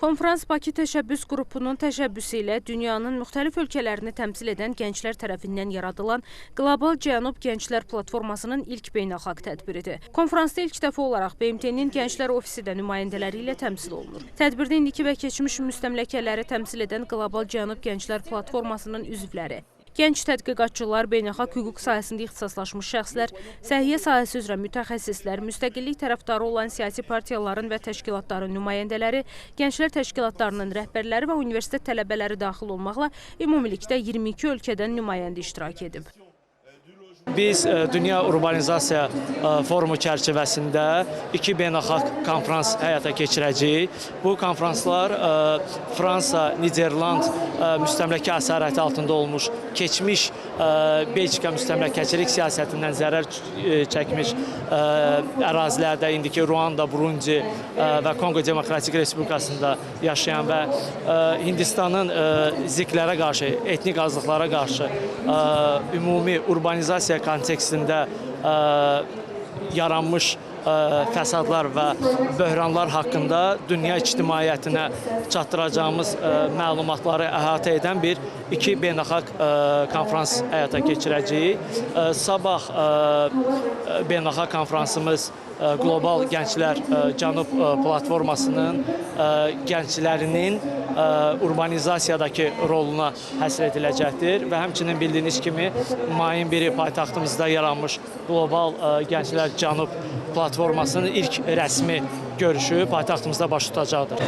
Konfrans Bakı Təşəbbüs Qrupunun təşəbbüsü ilə dünyanın müxtəlif ölkələrini təmsil edən gənclər tərəfindən yaradılan Qlobal Cənub Gənclər Platformasının ilk beynəlxalq tədbiridir. Konfransda ilk dəfə olaraq BMT-nin Gənclər Ofisi də nümayəndələri ilə təmsil olunur. Tədbirdə indiki və keçmiş müstəmləkələri təmsil edən Qlobal Cənub Gənclər Platformasının üzvləri, gənc tədqiqatçılar, beynəlxalq hüquq sahəsində ixtisaslaşmış şəxslər, səhiyyə sahəsi üzrə mütəxəssislər, müstəqillik tərəfdarı olan siyasi partiyaların və təşkilatların nümayəndələri, gənclər təşkilatlarının rəhbərləri və universitet tələbələri daxil olmaqla ümumilikdə 22 ölkədən nümayəndə iştirak edib. Biz Dünya Urbanizasiya Forumu çərçivəsində 2 beynəlxalq konfrans həyata keçirəcəyik. Bu konfranslar Fransa, Niderland müstəmləkə əsarəti altında olmuş, keçmiş Belçika müstəmləkəçilik siyasətindən zərər çəkmiş ərazilərdə, indiki Ruanda, Burundi və Kongo Demokratik Respublikasında yaşayan və Hindistanın ziklərə qarşı, etnik azlıqlara qarşı ümumi urbanizasiya kontekstində yaranmış fəsadlar və böhranlar haqqında dünya ictimaiyyətinə çatdıracağımız məlumatları əhatə edən bir 2 beynəlxalq konfrans həyata keçirəcəyik. Sabah beynəlxalq konfransımız Qlobal Gənclər Cənub Platformasının gənclərinin urbanizasiyadakı roluna həsr ediləcəkdir və həmçinin bildiyiniz kimi mayın 1-i paytaxtımızda yaranmış Qlobal Gənclər Cənub Platformasının ilk rəsmi görüşü paytaxtımızda baş tutacaqdır.